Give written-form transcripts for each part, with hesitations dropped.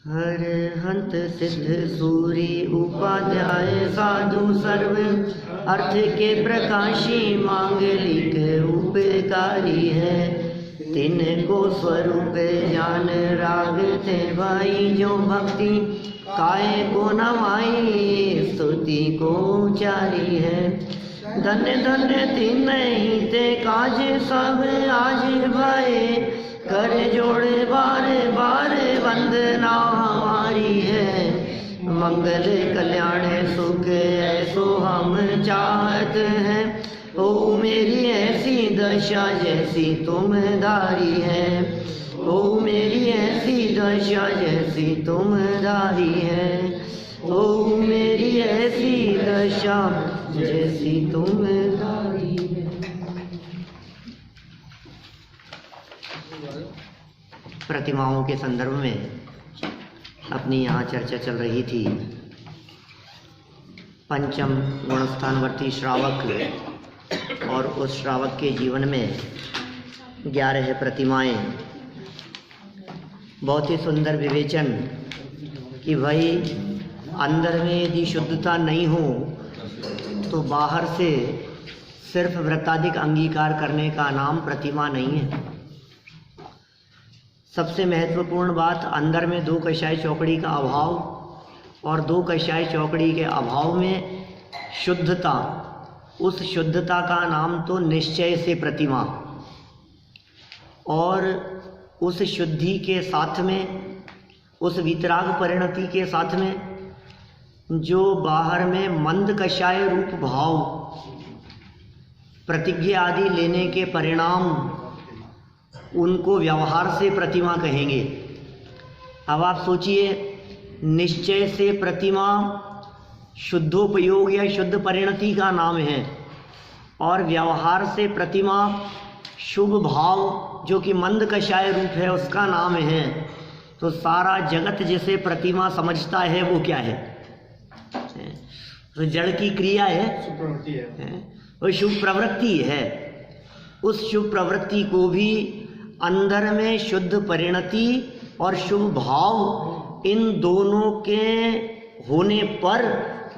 हर हंत सिद्ध सूरी उपाध्याय साधु सर्व अर्थ के प्रकाशी मांगलिक उपकारी है। तिनको स्वरूप जान राग थे भाई जो भक्ति काय को नवाई स्तुति को उचारी है। धन्य धन्य तीन ही ते काज सब आज भाए कर जोड़े बारे बारे वंदना हमारी है। मंगल कल्याण सुख ऐसो हम चाहत हैं। ओ मेरी ऐसी दशा जैसी तुम धारी है। ओ मेरी ऐसी दशा जैसी तुम धारी है। ओ मेरी ऐसी दशा जैसी तुम धारी है। प्रतिमाओं के संदर्भ में अपनी यहाँ चर्चा चल रही थी। पंचम गुणस्थानवर्ती श्रावक और उस श्रावक के जीवन में 11 प्रतिमाएं। बहुत ही सुंदर विवेचन कि भाई अंदर में यदि शुद्धता नहीं हो तो बाहर से सिर्फ वृत्ताधिक अंगीकार करने का नाम प्रतिमा नहीं है। सबसे महत्वपूर्ण बात, अंदर में 2 कषाय चौकड़ी का अभाव और 2 कषाय चौकड़ी के अभाव में शुद्धता। उस शुद्धता का नाम तो निश्चय से प्रतिमा। और उस शुद्धि के साथ में, उस वितराग परिणति के साथ में जो बाहर में मंद कषाय रूप भाव प्रतिज्ञा आदि लेने के परिणाम, उनको व्यवहार से प्रतिमा कहेंगे। अब आप सोचिए, निश्चय से प्रतिमा शुद्धोपयोग या शुद्ध परिणति का नाम है और व्यवहार से प्रतिमा शुभ भाव जो कि मंद कषाय रूप है उसका नाम है। तो सारा जगत जिसे प्रतिमा समझता है वो क्या है? तो जड़ की क्रिया है, वो शुभ प्रवृत्ति है। उस शुभ प्रवृत्ति को भी अंदर में शुद्ध परिणति और शुभ भाव, इन दोनों के होने पर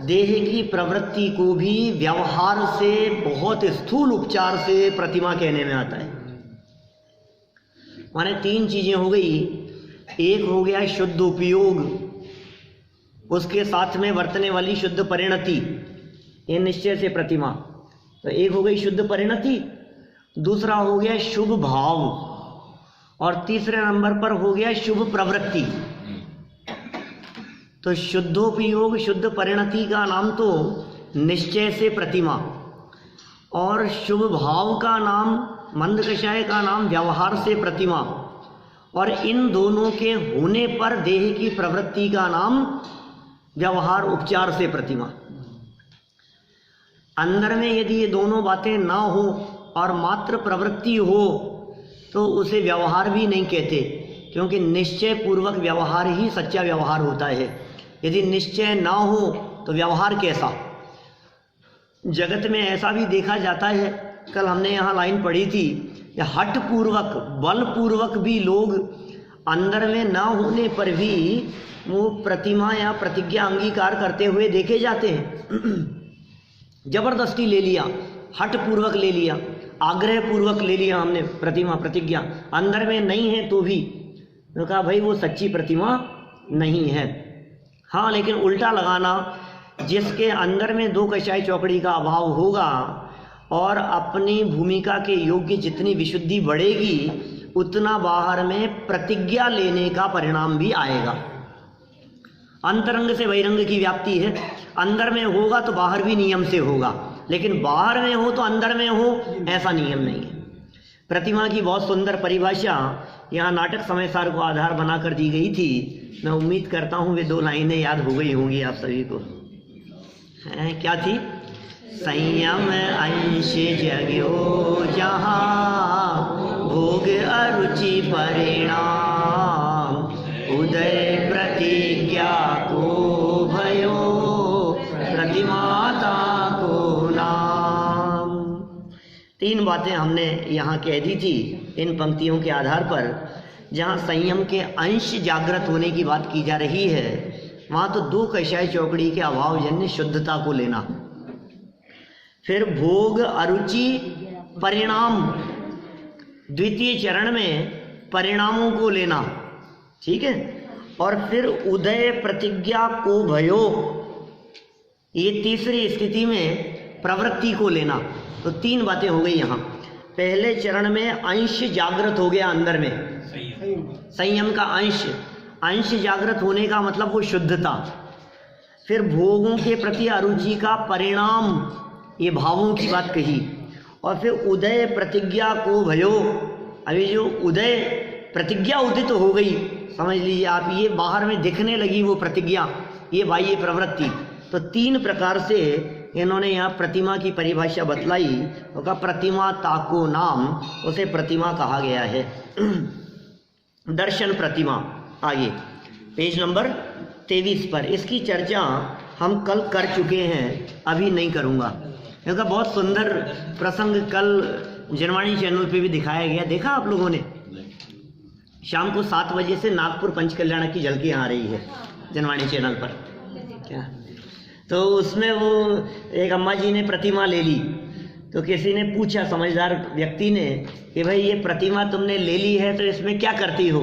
देह की प्रवृत्ति को भी व्यवहार से, बहुत स्थूल उपचार से प्रतिमा कहने में आता है। माने 3 चीजें हो गई। एक हो गया शुद्ध उपयोग, उसके साथ में वर्तने वाली शुद्ध परिणति, ये निश्चय से प्रतिमा। तो एक हो गई शुद्ध परिणति, दूसरा हो गया शुभ भाव और तीसरे नंबर पर हो गया शुभ प्रवृत्ति। तो शुद्धोपयोग, शुद्ध परिणति का नाम तो निश्चय से प्रतिमा और शुभ भाव का नाम, मंद कषाय का नाम व्यवहार से प्रतिमा। और इन दोनों के होने पर देह की प्रवृत्ति का नाम व्यवहार उपचार से प्रतिमा। अंदर में यदि ये दोनों बातें ना हो और मात्र प्रवृत्ति हो तो उसे व्यवहार भी नहीं कहते, क्योंकि निश्चय पूर्वक व्यवहार ही सच्चा व्यवहार होता है। यदि निश्चय ना हो तो व्यवहार कैसा? जगत में ऐसा भी देखा जाता है, कल हमने यहाँ लाइन पढ़ी थी, हठ पूर्वक, बल पूर्वक भी लोग अंदर में ना होने पर भी वो प्रतिमा या प्रतिज्ञा अंगीकार करते हुए देखे जाते हैं। जबरदस्ती ले लिया, हठ पूर्वक ले लिया, आग्रह पूर्वक ले लिया हमने प्रतिमा, प्रतिज्ञा, अंदर में नहीं है तो भी तो कहा भाई वो सच्ची प्रतिमा नहीं है। हाँ, लेकिन उल्टा लगाना, जिसके अंदर में 2 कषाय चौकड़ी का अभाव होगा और अपनी भूमिका के योग्य जितनी विशुद्धि बढ़ेगी उतना बाहर में प्रतिज्ञा लेने का परिणाम भी आएगा। अंतरंग से बहिरंग की व्याप्ति है, अंदर में होगा तो बाहर भी नियम से होगा, लेकिन बाहर में हो तो अंदर में हो, ऐसा नियम नहीं है। प्रतिमा की बहुत सुंदर परिभाषा यहाँ नाटक समय सार को आधार बनाकर दी गई थी। मैं उम्मीद करता हूँ वे 2 लाइनें याद हो गई होंगी आप सभी को। क्या थी? संयम अंश जग्यो जहाँ भोग अरुचि परिणाम, उदय प्रतिज्ञा को भयो प्रतिमाता को नाम। 3 बातें हमने यहाँ कह दी थी इन पंक्तियों के आधार पर जहाँ संयम के अंश जागृत होने की बात की जा रही है, वहाँ तो दो कषाय चौकड़ी के अभावजन्य शुद्धता को लेना। फिर भोग अरुचि परिणाम, द्वितीय चरण में परिणामों को लेना, ठीक है। और फिर उदय प्रतिज्ञा को भयो, ये तीसरी स्थिति में प्रवृत्ति को लेना। तो तीन बातें हो गई यहाँ। पहले चरण में अंश जागृत हो गया अंदर में, संयम का अंश जागृत होने का मतलब वो शुद्धता। फिर भोगों के प्रति अरुचि का परिणाम, ये भावों की बात कही। और फिर उदय प्रतिज्ञा को भयो, अभी जो उदय प्रतिज्ञा उदित हो गई, समझ लीजिए आप, ये बाहर में दिखने लगी वो प्रतिज्ञा, ये बाह्य प्रवृत्ति। तो तीन प्रकार से इन्होंने यहाँ प्रतिमा की परिभाषा बतलाई। तो कहा प्रतिमा ताको नाम, उसे प्रतिमा कहा गया है। दर्शन प्रतिमा, आगे पेज नंबर 23 पर इसकी चर्चा हम कल कर चुके हैं, अभी नहीं करूँगा, क्योंकि बहुत सुंदर प्रसंग कल जनवाणी चैनल पे भी दिखाया गया। देखा आप लोगों ने? शाम को 7 बजे से नागपुर पंचकल्याण की झलकी आ रही है जनवाणी चैनल पर। क्या तो उसमें वो एक अम्मा जी ने प्रतिमा ले ली, तो किसी ने पूछा, समझदार व्यक्ति ने, कि भाई ये प्रतिमा तुमने ले ली है तो इसमें क्या करती हो?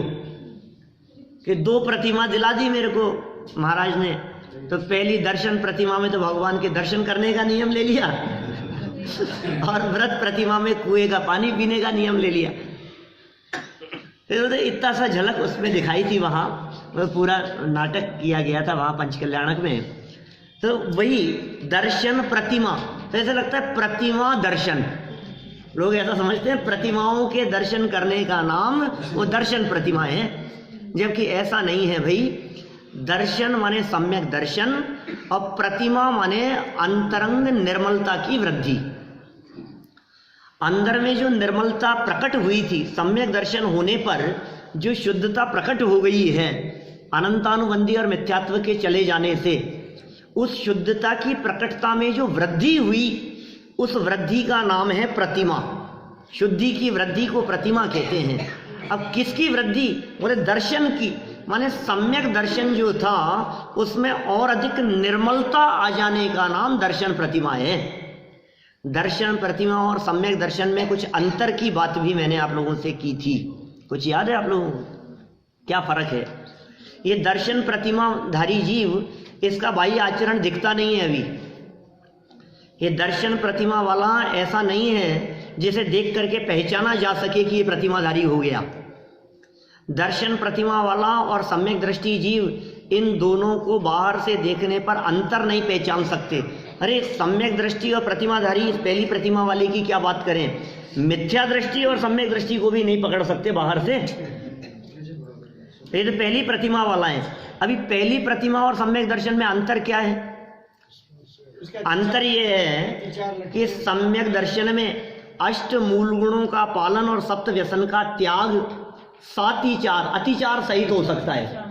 कि 2 प्रतिमा दिला दी मेरे को महाराज ने। तो पहली दर्शन प्रतिमा में तो भगवान के दर्शन करने का नियम ले लिया और व्रत प्रतिमा में कुएं का पानी पीने का नियम ले लिया। फिर तो इतना सा झलक उसमें दिखाई थी, वहाँ वो पूरा नाटक किया गया था वहाँ पंचकल्याणक में। तो वही दर्शन प्रतिमा, तो ऐसा लगता है प्रतिमा दर्शन, लोग ऐसा समझते हैं प्रतिमाओं के दर्शन करने का नाम वो दर्शन प्रतिमा है, जबकि ऐसा नहीं है भाई। दर्शन माने सम्यक दर्शन और प्रतिमा माने अंतरंग निर्मलता की वृद्धि। अंदर में जो निर्मलता प्रकट हुई थी, सम्यक दर्शन होने पर जो शुद्धता प्रकट हो गई है अनंतानुबंधी और मिथ्यात्व के चले जाने से, उस शुद्धता की प्रकटता में जो वृद्धि हुई, उस वृद्धि का नाम है प्रतिमा। शुद्धि की वृद्धि को प्रतिमा कहते हैं। अब किसकी वृद्धि? बोले दर्शन की, माने सम्यक दर्शन जो था उसमें और अधिक निर्मलता आ जाने का नाम दर्शन प्रतिमा है। दर्शन प्रतिमा और सम्यक दर्शन में कुछ अंतर की बात भी मैंने आप लोगों से की थी, कुछ याद है आप लोगों को? क्या फर्क है? ये दर्शन प्रतिमा धारी जीव, इसका बाह्य आचरण दिखता नहीं है अभी। ये दर्शन प्रतिमा वाला ऐसा नहीं है जिसे देख करके पहचाना जा सके कि ये प्रतिमाधारी हो गया। दर्शन प्रतिमा वाला और सम्यक दृष्टि जीव, इन दोनों को बाहर से देखने पर अंतर नहीं पहचान सकते। अरे सम्यक दृष्टि और प्रतिमाधारी, पहली प्रतिमा वाले की क्या बात करें, मिथ्या दृष्टि और सम्यक दृष्टि को भी नहीं पकड़ सकते बाहर से। ये तो पहली प्रतिमा वाला है। अभी पहली प्रतिमा और सम्यक दर्शन में अंतर क्या है? अंतर ये है कि सम्यक दर्शन में अष्ट मूल गुणों का पालन और सप्त व्यसन का त्याग सातिचार, अतिचार सहित हो सकता है,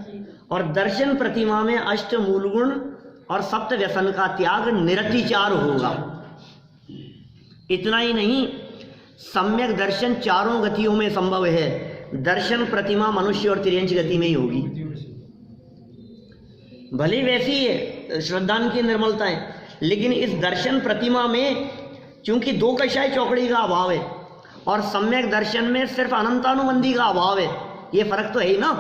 और दर्शन प्रतिमा में अष्ट मूल गुण और सप्त व्यसन का त्याग निरतिचार होगा। इतना ही नहीं, सम्यक दर्शन चारों गतियों में संभव है। दर्शन प्रतिमा मनुष्य और तिर्यंच गति में ही होगी। भले वैसी है श्रद्धान की निर्मलता है, लेकिन इस दर्शन प्रतिमा में चूंकि 2 कषाय चौकड़ी का अभाव है और सम्यक दर्शन में सिर्फ अनंतानुबंधी का अभाव है, ये फर्क तो है ही ना।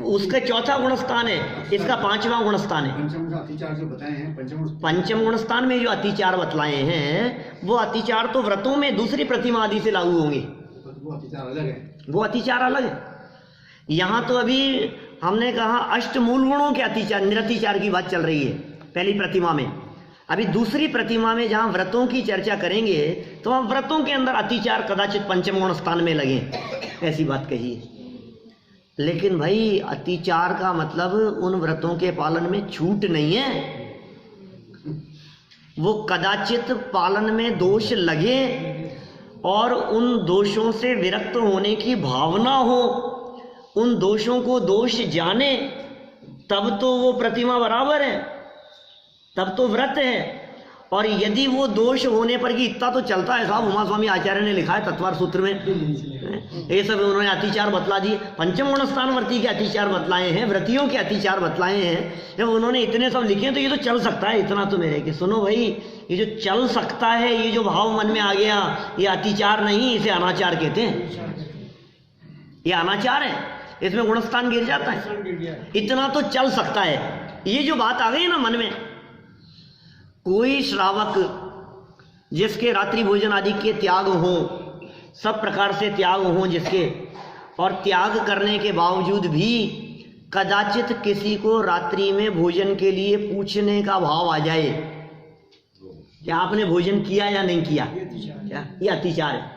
उसका चौथा गुण स्थान है, इसका 5वां गुण स्थान है। पंचम गुण स्थान में जो अतिचार बतलाए हैं, वो अतिचार तो व्रतों में दूसरी प्रतिमा आदि से लागू होंगे, वो अतिचार अलग है। यहाँ तो अभी हमने कहा अष्ट मूल गुणों के अतिचार, निरतिचार की बात चल रही है पहली प्रतिमा में। अभी दूसरी प्रतिमा में जहाँ व्रतों की चर्चा करेंगे तो वहाँ व्रतों के अंदर अतिचार कदाचित पंचम गुण स्थान में लगे, ऐसी बात कही है। लेकिन भाई अतिचार का मतलब उन व्रतों के पालन में छूट नहीं है, वो कदाचित पालन में दोष लगे और उन दोषों से विरक्त होने की भावना हो, उन दोषों को दोष जाने, तब तो वो प्रतिमा बराबर है, तब तो व्रत है। और यदि वो दोष होने पर कि इतना तो चलता है साहब, उमा स्वामी आचार्य ने लिखा है तत्वार सूत्र में, ये सब उन्होंने अतिचार बतला दिए, पंचम गुण स्थानवर्ती के अतिचार बतलाए हैं, व्रतियों के अतिचार बतलाए हैं। जब उन्होंने इतने सब लिखे तो ये तो चल सकता है, इतना तो मेरे कि सुनो भाई, ये जो चल सकता है, ये जो भाव मन में आ गया, ये अतिचार नहीं, इसे अनाचार कहते हैं। ये अनाचार है, इसमें गुणस्थान गिर जाता है। इतना तो चल सकता है, ये जो बात आ गई ना मन में, कोई श्रावक जिसके रात्रि भोजन आदि के त्याग हो, सब प्रकार से त्याग हो जिसके, और त्याग करने के बावजूद भी कदाचित किसी को रात्रि में भोजन के लिए पूछने का भाव आ जाए, क्या आपने भोजन किया या नहीं किया, क्या ये अतिचार है।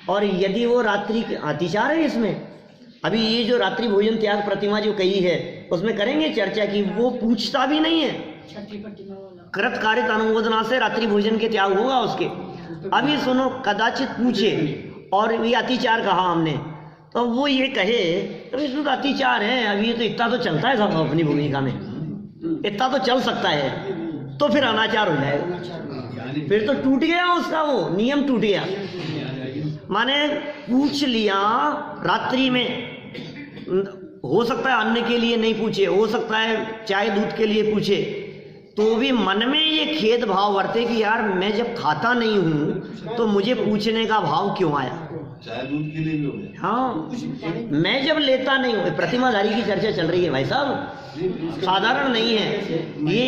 और यदि वो रात्रि, अतिचार है इसमें, अभी ये जो रात्रि भोजन त्याग प्रतिमा जो कही है उसमें करेंगे चर्चा की, वो पूछता भी नहीं है, कृत कारित अनुमोदना से रात्रि भोजन के त्याग होगा उसके। अभी सुनो, कदाचित पूछे और ये अतिचार कहा हमने, तो वो ये कहे तो इसमें तो अतिचार है, अभी तो इतना तो चलता है सब अपनी भूमिका में, इतना तो चल सकता है, तो फिर अनाचार हो जाएगा, फिर तो टूट गया उसका, वो नियम टूट गया। माने पूछ लिया रात्रि में, हो सकता है अन्न के लिए नहीं पूछे, हो सकता है चाय दूध के लिए पूछे, तो भी मन में ये खेद भाव वर्ते कि यार मैं जब खाता नहीं हूं तो मुझे पूछने का भाव क्यों आया। चाय दूध के लिए भी हो गया। हाँ, मैं जब लेता नहीं हूँ, प्रतिमाधारी की चर्चा चल रही है भाई साहब, साधारण नहीं है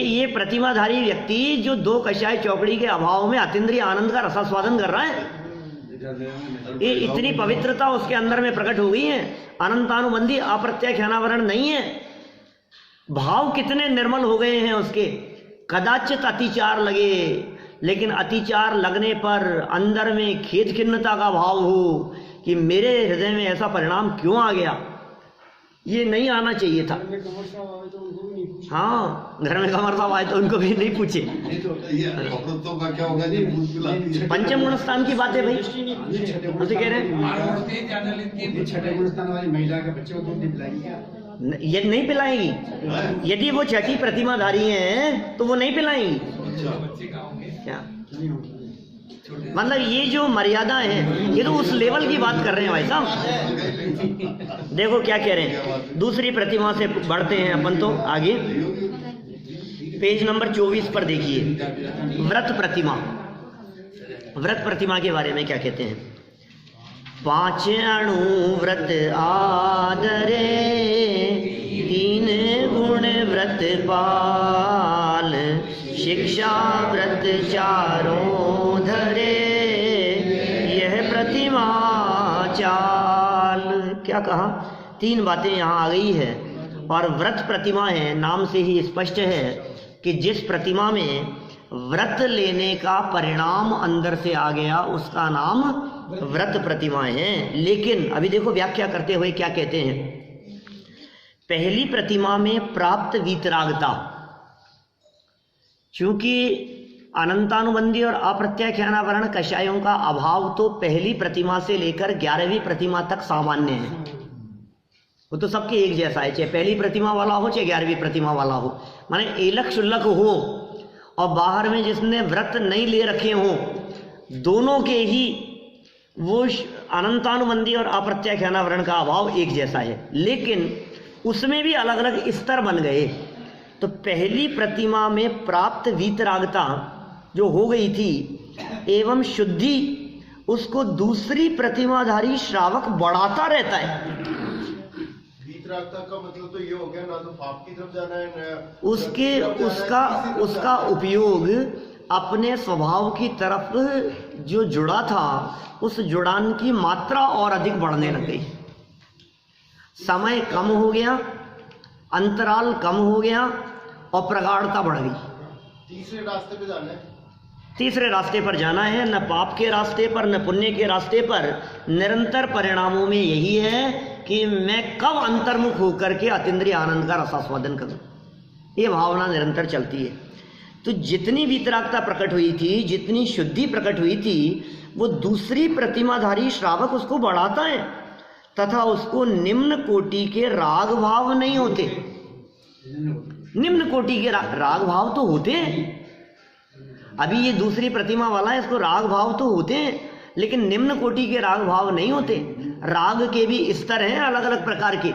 ये प्रतिमाधारी व्यक्ति जो दो कषाय चौकड़ी के अभाव में अतीन्द्रिय आनंद का रसास्वादन कर रहा है, ये इतनी पवित्रता उसके अंदर में प्रकट हो गई है, अनंतानुबंधी अप्रत्याख्यानावरण नहीं है, भाव कितने निर्मल हो गए हैं उसके। कदाचित अतिचार लगे, लेकिन अतिचार लगने पर अंदर में खेद खिन्नता का भाव हो कि मेरे हृदय में ऐसा परिणाम क्यों आ गया, ये नहीं आना चाहिए था। हाँ, घर में कमर साहब आए तो उनको भी नहीं पूछे। औरतों का क्या होगा जी, दूध पिलाती है। पंचम गुण स्थान की बात है भाई, उसे कह रहे हैं छठे गुण स्थान वाली महिला के बच्चे को दूध नहीं पिलाएगी, ये नहीं पिलाएंगी। यदि वो छठी प्रतिमाधारी हैं तो वो नहीं पिलाएंगी। क्या मतलब ये जो मर्यादा है, ये तो उस लेवल की बात कर रहे हैं भाई साहब। देखो क्या कह रहे हैं, दूसरी प्रतिमा से बढ़ते हैं अपन तो आगे, पेज नंबर 24 पर देखिए, व्रत प्रतिमा। व्रत प्रतिमा के बारे में क्या कहते हैं, 5 अणु व्रत आदरे, 3 गुण व्रत पाल, शिक्षा व्रत चारों धरे, यह प्रतिमा चाल। क्या कहा, 3 बातें यहाँ आ गई है। और व्रत प्रतिमा है, नाम से ही स्पष्ट है कि जिस प्रतिमा में व्रत लेने का परिणाम अंदर से आ गया उसका नाम व्रत प्रतिमा है। लेकिन अभी देखो व्याख्या करते हुए क्या कहते हैं, पहली प्रतिमा में प्राप्त वीतरागता, चूंकि अनंतानुबंधी और अप्रत्याख्यानावरण कषायों का अभाव तो पहली प्रतिमा से लेकर 11वीं प्रतिमा तक सामान्य है, वो तो सबके एक जैसा है, चाहे पहली प्रतिमा वाला हो चाहे 11वीं प्रतिमा वाला हो, माने एलक शुल्लक हो और बाहर में जिसने व्रत नहीं ले रखे हो, दोनों के ही वो अनंतानुबंधी और अप्रत्याख्यानावरण का अभाव एक जैसा है। लेकिन उसमें भी अलग अलग स्तर बन गए। तो पहली प्रतिमा में प्राप्त वीतरागता जो हो गई थी एवं शुद्धि, उसको दूसरी प्रतिमाधारी श्रावक बढ़ाता रहता है। वीतरागता का मतलब तो ये हो गया, ना तो पाप की तरफ जाना है, उसके उसका उपयोग अपने स्वभाव की तरफ जो जुड़ा था, उस जुड़ान की मात्रा और अधिक बढ़ने लग गई, समय कम हो गया, अंतराल कम हो गया और प्रगाढ़ता बढ़ गई। तीसरे रास्ते पे जाना है, तीसरे रास्ते पर जाना है, न पाप के रास्ते पर न पुण्य के रास्ते पर। निरंतर परिणामों में यही है कि मैं कब अंतर्मुख होकर के अतीन्द्रिय आनंद का रसास्वादन करूं, ये भावना निरंतर चलती है। तो जितनी वीतरागता प्रकट हुई थी, जितनी शुद्धि प्रकट हुई थी, वो दूसरी प्रतिमाधारी श्रावक उसको बढ़ाता है तथा उसको निम्न कोटि के राग भाव नहीं होते। निम्न कोटि के राग भाव तो होते हैं, अभी ये दूसरी प्रतिमा वाला है, इसको राग भाव तो होते हैं, लेकिन निम्न कोटि के राग भाव नहीं होते। राग के भी स्तर हैं अलग अलग प्रकार के।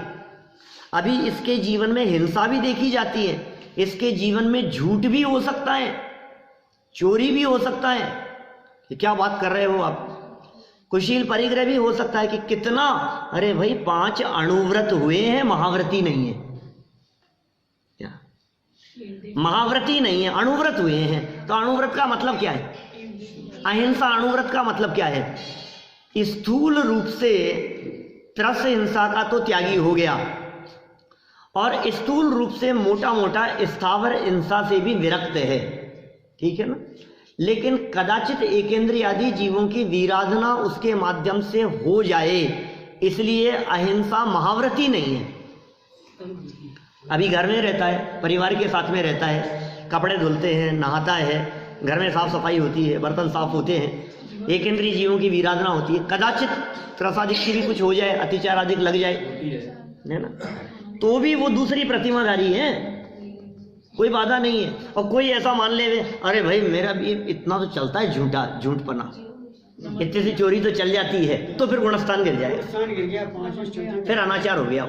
अभी इसके जीवन में हिंसा भी देखी जाती है, इसके जीवन में झूठ भी हो सकता है, चोरी भी हो सकता है। ये क्या बात कर रहे हो आप? कुशील परिग्रह भी हो सकता है कि कितना, अरे भाई 5 अणुव्रत हुए हैं, महाव्रती नहीं है, क्या महाव्रती नहीं है, अणुव्रत हुए हैं। तो अणुव्रत का मतलब क्या है? अहिंसा अणुव्रत का मतलब क्या है? स्थूल रूप से त्रस हिंसा का तो त्यागी हो गया, और स्थूल रूप से मोटा मोटा स्थावर हिंसा से भी विरक्त है, ठीक है ना। लेकिन कदाचित एकेंद्रीय आदि जीवों की वीराधना उसके माध्यम से हो जाए, इसलिए अहिंसा महाव्रती नहीं है। अभी घर में रहता है, परिवार के साथ में रहता है, कपड़े धुलते हैं, नहाता है, घर में साफ सफाई होती है, बर्तन साफ होते हैं, एकेंद्रीय जीवों की वीराधना होती है। कदाचित त्रसादिक की भी कुछ हो जाए, अतिचार आदि लग जाए, है ना, तो भी वो दूसरी प्रतिमाधारी है, कोई बाधा नहीं है। और कोई ऐसा मान ले, अरे भाई मेरा भी इतना तो चलता है, झूठपना, इतनी सी चोरी तो चल जाती है, तो फिर गुणस्थान गिर जाएगा, फिर अनाचार हो गया।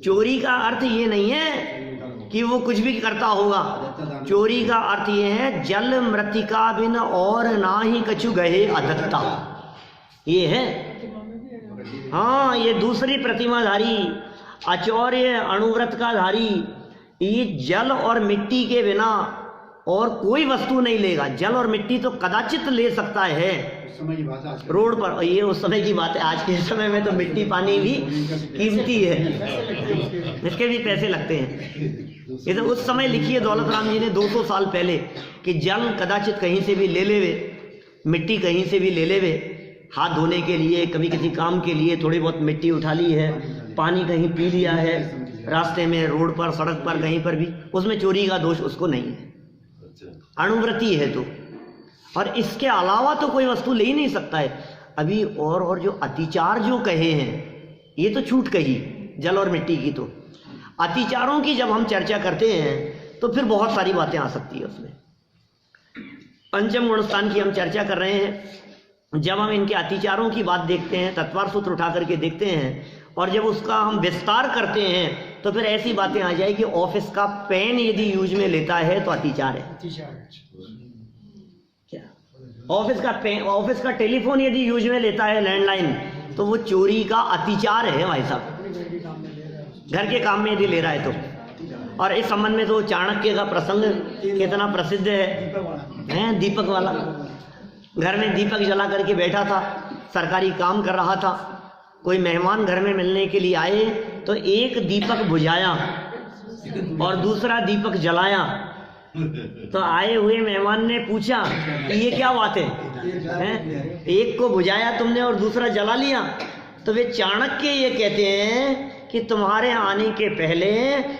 चोरी का अर्थ ये नहीं है कि वो कुछ भी करता होगा, चोरी का अर्थ ये है जल मृतिका बिन और ना ही कछु गहे अधत्ता, ये है। हाँ, ये दूसरी प्रतिमाधारी आचौर्य अणुव्रत का धारी, ये जल और मिट्टी के बिना और कोई वस्तु नहीं लेगा। जल और मिट्टी तो कदाचित ले सकता है रोड पर, ये उस समय की बात है, आज के समय में तो मिट्टी पानी भी कीमती है, इसके भी पैसे लगते हैं। ये तो उस समय लिखी है दौलत राम जी ने 200 साल पहले कि जल कदाचित कहीं से भी ले लेवे, मिट्टी कहीं से भी ले लेवे, हाथ धोने के लिए, कभी किसी काम के लिए थोड़ी बहुत मिट्टी उठा ली है, पानी कहीं पी लिया है रास्ते में, रोड पर, सड़क पर, कहीं पर भी, उसमें चोरी का दोष उसको नहीं है, अणुव्रती है तो। और इसके अलावा तो कोई वस्तु ले ही नहीं सकता है। अभी और जो अतिचार जो कहे हैं, ये तो छूट कही जल और मिट्टी की। तो अतिचारों की जब हम चर्चा करते हैं तो फिर बहुत सारी बातें आ सकती है उसमें। पंचम गुणस्थान की हम चर्चा कर रहे हैं, जब हम इनके अतिचारों की बात देखते हैं, तत्वार सूत्र उठा करके देखते हैं, और जब उसका हम विस्तार करते हैं तो फिर ऐसी बातें आ जाए कि ऑफिस का पेन यदि यूज में लेता है तो अतिचार है, क्या ऑफिस का पेन, ऑफिस का टेलीफोन यदि यूज में लेता है, लैंडलाइन, तो वो चोरी का अतिचार है भाई साहब, घर के काम में यदि ले रहा है तो। और इस संबंध में तो चाणक्य का प्रसंग कितना प्रसिद्ध है, दीपक वाला। घर में दीपक जला करके बैठा था, सरकारी काम कर रहा था, कोई मेहमान घर में मिलने के लिए आए तो एक दीपक बुझाया और दूसरा दीपक जलाया। तो आए हुए मेहमान ने पूछा कि ये क्या बात है, एक को बुझाया तुमने और दूसरा जला लिया। तो वे चाणक्य ये कहते हैं कि तुम्हारे आने के पहले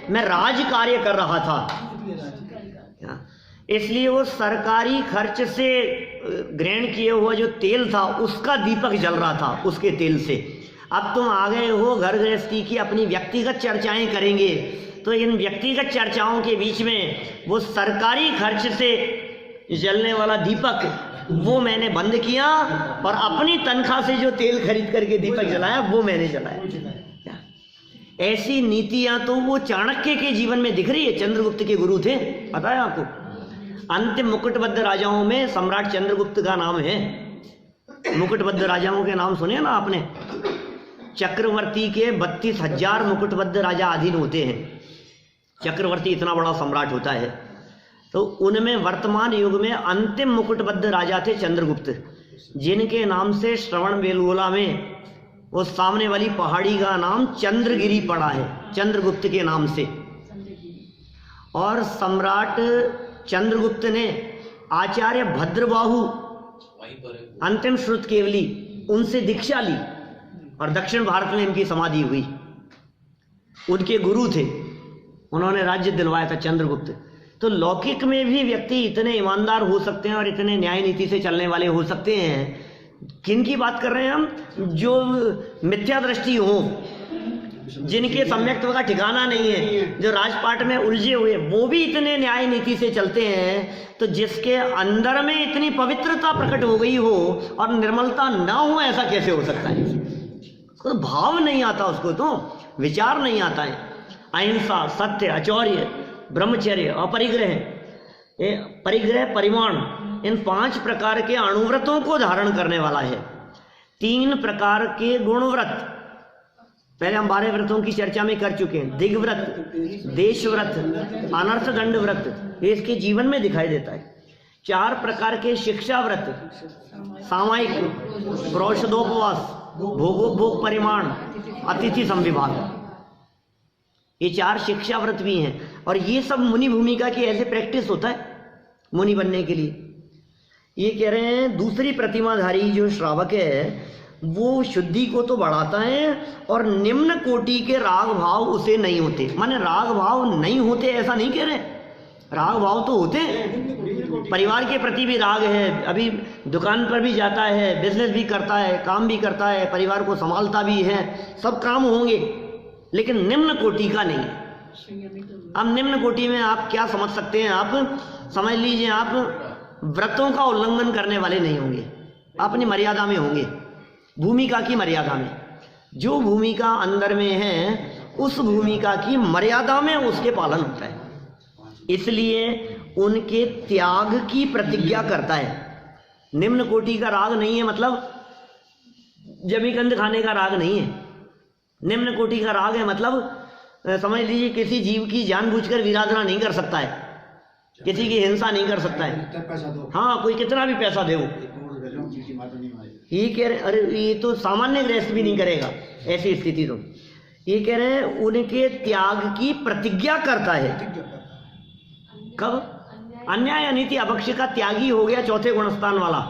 मैं राज कार्य कर रहा था, इसलिए वो सरकारी खर्च से ग्रहण किए हुआ जो तेल था उसका दीपक जल रहा था, उसके तेल से। अब तुम आ गए हो घर गृहस्थी की अपनी व्यक्तिगत चर्चाएं करेंगे, तो इन व्यक्तिगत चर्चाओं के बीच में वो सरकारी खर्च से जलने वाला दीपक वो मैंने बंद किया, और अपनी तनख्वाह से जो तेल खरीद करके दीपक जलाया वो मैंने जलाया। ऐसी नीतियां तो वो चाणक्य के जीवन में दिख रही है। चंद्रगुप्त के गुरु थे, पता है आपको। अंतिम मुकुटबद्ध राजाओं में सम्राट चंद्रगुप्त का नाम है। मुकुटबद्ध राजाओं के नाम सुने ना आपने? चक्रवर्ती के 32,000 मुकुटबद्ध राजा अधीन होते हैं। चक्रवर्ती इतना बड़ा सम्राट होता है, तो उनमें वर्तमान युग में अंतिम मुकुटबद्ध राजा थे चंद्रगुप्त, जिनके नाम से श्रवण बेलगोला में वो सामने वाली पहाड़ी का नाम चंद्रगिरी पड़ा है, चंद्रगुप्त के नाम से। और सम्राट चंद्रगुप्त ने आचार्य भद्रबाहु अंतिम श्रुत केवली उनसे दीक्षा ली, और दक्षिण भारत में इनकी समाधि हुई। उनके गुरु थे, उन्होंने राज्य दिलवाया था चंद्रगुप्त। तो लौकिक में भी व्यक्ति इतने ईमानदार हो सकते हैं और इतने न्याय नीति से चलने वाले हो सकते हैं। किन की बात कर रहे हैं हम? जो मिथ्या दृष्टि हो, जिनके सम्यक्त्व का ठिकाना नहीं है, जो राजपाट में उलझे हुए, वो भी इतने न्याय नीति से चलते हैं, तो जिसके अंदर में इतनी पवित्रता प्रकट हो गई हो और निर्मलता ना हो, ऐसा कैसे हो सकता है? उसको तो भाव नहीं आता, उसको तो विचार नहीं आता है। अहिंसा, सत्य, अचौर्य, ब्रह्मचर्य, अपरिग्रह, परिग्रह, परिमाण, इन 5 प्रकार के अणुव्रतों को धारण करने वाला है। 3 प्रकार के गुणव्रत, पहले हम 12 व्रतों की चर्चा में कर चुके हैं। दिग्व्रत, देशव्रत, अनर्थ दंड व्रत, ये इसके जीवन में दिखाई देता है। 4 प्रकार के शिक्षा व्रत, सामायिक, प्रोषदोपवास, भोगोपभोग परिमाण, अतिथि संविभाग, ये 4 शिक्षा व्रत भी हैं। और ये सब मुनि भूमिका की ऐसे प्रैक्टिस होता है मुनि बनने के लिए। ये कह रहे हैं दूसरी प्रतिमाधारी जो श्रावक है वो शुद्धि को तो बढ़ाता है और निम्न कोटि के राग भाव उसे नहीं होते। माने राग भाव नहीं होते ऐसा नहीं कह रहे, राग भाव तो होते हैं। परिवार के प्रति भी राग है, अभी दुकान पर भी जाता है, बिजनेस भी करता है, काम भी करता है, परिवार को संभालता भी है, सब काम होंगे, लेकिन निम्न कोटि का नहीं है। अब निम्न कोटि में आप क्या समझ सकते हैं? आप समझ लीजिए आप व्रतों का उल्लंघन करने वाले नहीं होंगे, अपनी मर्यादा में होंगे, भूमिका की मर्यादा में। जो भूमिका अंदर में है उस भूमिका की मर्यादा में उसके पालन होता है, इसलिए उनके त्याग की प्रतिज्ञा करता है। निम्न कोटि का राग नहीं है, मतलब जमीकंद खाने का राग नहीं है। निम्न कोटि का राग है मतलब समझ लीजिए किसी जीव की जानबूझकर विराधना नहीं कर सकता है, किसी की हिंसा नहीं कर सकता है। हाँ, कोई कितना भी पैसा दे, ये कह रहे, अरे ये तो सामान्य गृहस्थ भी नहीं करेगा ऐसी स्थिति। तो ये कह रहे हैं उनके त्याग की प्रतिज्ञा करता है। कब? अन्याय अनीति अभक्ष का त्यागी हो गया चौथे गुणस्थान वाला।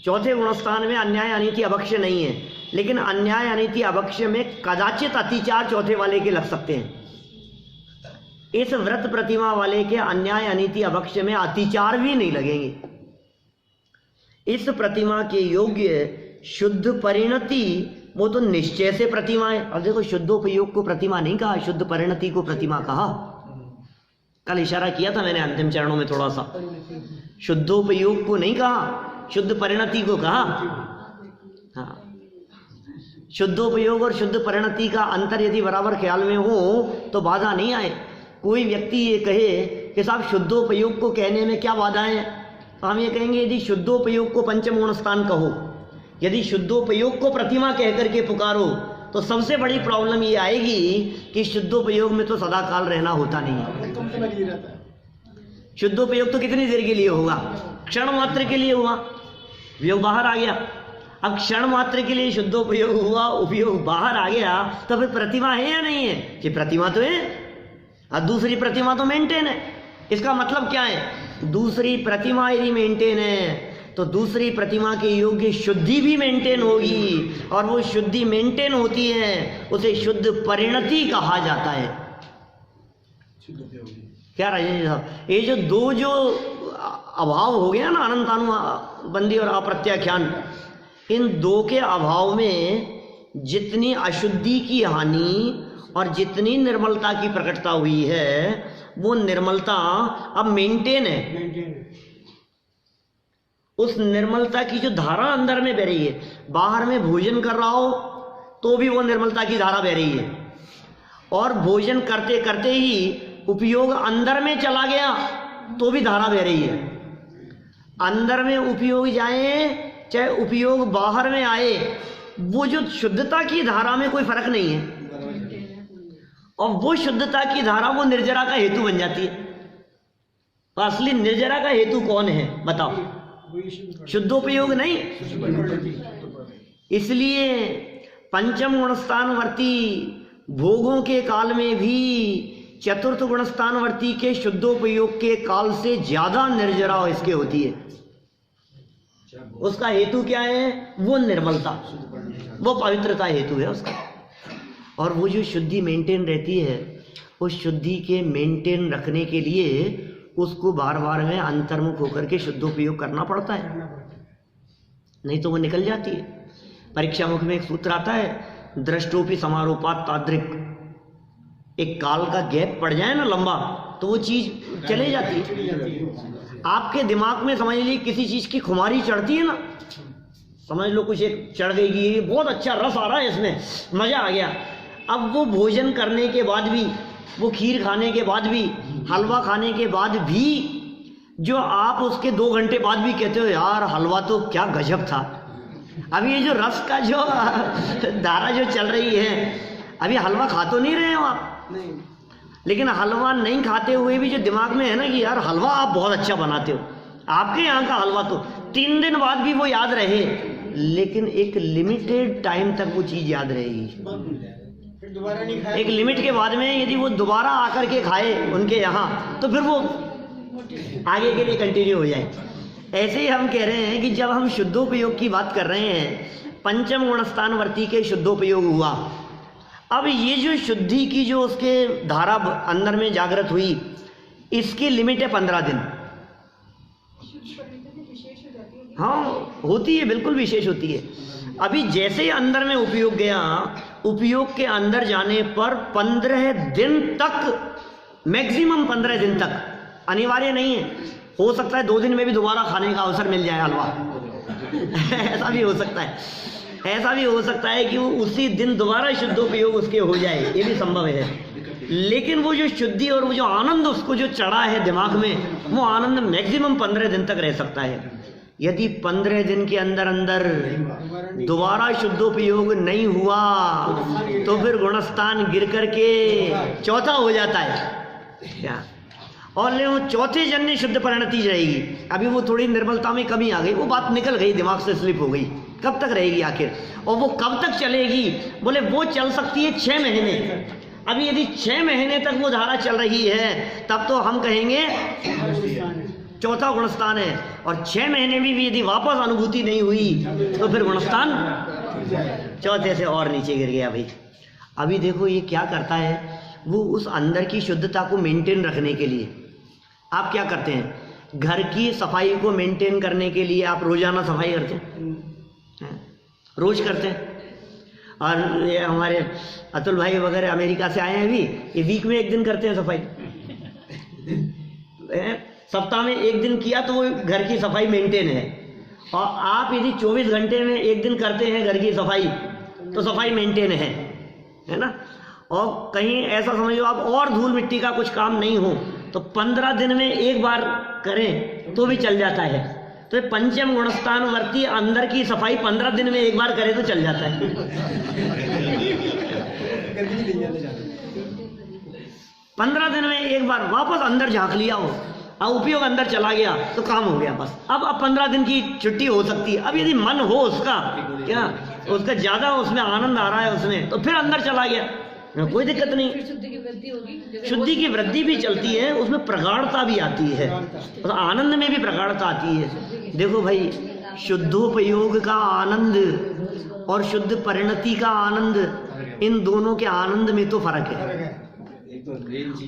चौथे गुणस्थान में अन्याय अनीति अभक्ष नहीं है, लेकिन अन्याय अनीति अभक्ष में कदाचित अतिचार चौथे वाले के लग सकते हैं। इस व्रत प्रतिमा वाले के अन्याय अनीति अभक्ष में अतिचार भी नहीं लगेंगे। इस प्रतिमा के योग्य शुद्ध परिणति वो तो निश्चय से प्रतिमा है। अब देखो, शुद्धोपयोग को प्रतिमा नहीं कहा, शुद्ध परिणति को प्रतिमा कहा। कल इशारा किया था मैंने अंतिम चरणों में थोड़ा सा, शुद्धोपयोग को नहीं कहा, शुद्ध परिणति को कहा। हाँ, शुद्धोपयोग और शुद्ध परिणति का अंतर यदि बराबर ख्याल में हो तो बाधा नहीं आए। कोई व्यक्ति ये कहे कि साहब शुद्धोपयोग को कहने में क्या बाधाएं हैं, तो हम ये कहेंगे यदि शुद्धोपयोग को पंचम गुण स्थान कहो, यदि शुद्धोपयोग को प्रतिमा कह करके पुकारो, तो सबसे बड़ी प्रॉब्लम ये आएगी कि शुद्धोपयोग में तो सदा काल रहना होता नहीं है। शुद्धोपयोग तो कितनी देर के लिए होगा? क्षण मात्र के लिए हुआ, उपयोग बाहर आ गया। अब क्षण मात्र के लिए शुद्धोपयोग हुआ, उपयोग बाहर आ गया, तो फिर प्रतिमा है या नहीं है? कि प्रतिमा तो है, और दूसरी प्रतिमा तो मेंटेन है। इसका मतलब क्या है? दूसरी प्रतिमा यदि मेंटेन है तो दूसरी प्रतिमा के योग्य शुद्धि भी मेंटेन होगी, और वो शुद्धि मेंटेन होती है उसे शुद्ध परिणति कहा जाता है। क्या राजेंद्र साहब, ये जो दो जो अभाव हो गया ना, अनंतानुबंधी और अप्रत्याख्यान, इन दो के अभाव में जितनी अशुद्धि की हानि और जितनी निर्मलता की प्रकटता हुई है, वो निर्मलता अब मेंटेन है। उस निर्मलता की जो धारा अंदर में बह रही है, बाहर में भोजन कर रहा हो तो भी वो निर्मलता की धारा बह रही है, और भोजन करते करते ही उपयोग अंदर में चला गया तो भी धारा बह रही है। अंदर में उपयोग जाए चाहे उपयोग बाहर में आए, वो जो शुद्धता की धारा में कोई फर्क नहीं है, और वो शुद्धता की धारा वो निर्जरा का हेतु बन जाती है। तो असली निर्जरा का हेतु कौन है बताओ? शुद्धोपयोग नहीं। इसलिए पंचम गुणस्थानवर्ती भोगों के काल में भी चतुर्थ गुणस्थानवर्ती के शुद्धोपयोग के काल से ज्यादा निर्जरा इसके होती है। उसका हेतु क्या है? वो निर्मलता, वो पवित्रता हेतु है उसका। और वो जो शुद्धि मेंटेन रहती है, उस शुद्धि के मेंटेन रखने के लिए उसको बार बार में अंतर्मुख होकर के शुद्धोपयोग करना पड़ता है, नहीं तो वो निकल जाती है। परीक्षा मुख में एक सूत्र आता है, दृष्टोपि समारोपात तादृक, एक काल का गैप पड़ जाए ना लंबा तो वो चीज चले जाती है। आपके दिमाग में समझ लीजिए किसी चीज की खुमारी चढ़ती है ना, समझ लो कुछ एक चढ़ गई, ये बहुत अच्छा रस आ रहा है इसमें, मजा आ गया। अब वो भोजन करने के बाद भी, वो खीर खाने के बाद भी, हलवा खाने के बाद भी, जो आप उसके 2 घंटे बाद भी कहते हो यार हलवा तो क्या गजब था। अभी ये जो रस का जो धारा जो चल रही है, अभी हलवा खा तो नहीं रहे हो आप, नहीं, लेकिन हलवा नहीं खाते हुए भी जो दिमाग में है ना कि यार हलवा आप बहुत अच्छा बनाते हो, आपके यहाँ का हलवा तो 3 दिन बाद भी वो याद रहे, लेकिन एक लिमिटेड टाइम तक वो चीज़ याद रहेगी। फिर दोबारा नहीं खाया। एक लिमिट के बाद में यदि वो दोबारा आकर के खाए उनके यहाँ तो फिर वो आगे के लिए कंटिन्यू हो जाए। ऐसे ही हम कह रहे हैं कि जब हम शुद्धोपयोग की बात कर रहे हैं, पंचम गुणस्थानवर्ती के शुद्धोपयोग हुआ। अब ये जो शुद्धि की जो उसके धारा अंदर में जागृत हुई, इसकी लिमिट है 15 दिन। हाँ होती है, बिल्कुल विशेष होती है। अभी जैसे ही अंदर में उपयोग गया, उपयोग के अंदर जाने पर 15 दिन तक, मैक्सिमम 15 दिन तक, अनिवार्य नहीं है, हो सकता है 2 दिन में भी दोबारा खाने का अवसर मिल जाए हलवा ऐसा भी हो सकता है, ऐसा भी हो सकता है कि वो उसी दिन दोबारा शुद्धोपयोग उसके हो जाए, ये भी संभव है। लेकिन वो जो शुद्धि और वो जो आनंद उसको जो चढ़ा है दिमाग में, वो आनंद मैक्सिमम 15 दिन तक रह सकता है। यदि 15 दिन के अंदर अंदर दोबारा शुद्धोपयोग नहीं हुआ तो फिर गुणस्थान गिर करके चौथा हो जाता है क्या, और ले वो चौथे जन्य शुद्ध परिणति रहेगी। अभी वो थोड़ी निर्मलता में कमी आ गई, वो बात निकल गई, दिमाग से स्लिप हो गई, कब तक रहेगी आखिर, और वो कब तक चलेगी? बोले वो चल सकती है 6 महीने। अभी यदि 6 महीने तक वो धारा चल रही है तब तो हम कहेंगे चौथा गुणस्थान है, और 6 महीने में भी यदि वापस अनुभूति नहीं हुई तो फिर गुणस्थान चौथे से और नीचे गिर गया भाई। अभी देखो ये क्या करता है, वो उस अंदर की शुद्धता को मेंटेन रखने के लिए आप क्या करते हैं, घर की सफाई को मेंटेन करने के लिए आप रोजाना सफाई करते हैं, रोज करते हैं। और ये हमारे अतुल भाई वगैरह अमेरिका से आए हैं, अभी ये वीक में 1 दिन करते हैं सफाई, सप्ताह में 1 दिन किया तो वो घर की सफाई मेंटेन है। और आप यदि 24 घंटे में 1 दिन करते हैं घर की सफाई तो सफाई मेंटेन है ना। और कहीं ऐसा समझो आप और धूल मिट्टी का कुछ काम नहीं हो तो 15 दिन में 1 बार करें तो भी चल जाता है। तो पंचम गुणस्थानवर्ती अंदर की सफाई 15 दिन में 1 बार करे तो चल जाता है 15 दिन में 1 बार वापस अंदर झांक लिया हो और उपयोग अंदर चला गया तो काम हो गया बस। अब 15 दिन की छुट्टी हो सकती है। अब यदि मन हो उसका क्या, उसका ज्यादा उसमें आनंद आ रहा है उसमें, तो फिर अंदर चला गया, कोई दिक्कत नहीं। शुद्धि की वृद्धि होगी, शुद्धि की वृद्धि भी चलती है, उसमें प्रगाढ़ता भी आती है, और आनंद में भी प्रगाढ़ता आती है। देखो भाई, शुद्धोपयोग का आनंद और शुद्ध परिणति का आनंद, इन दोनों के आनंद में तो फर्क है।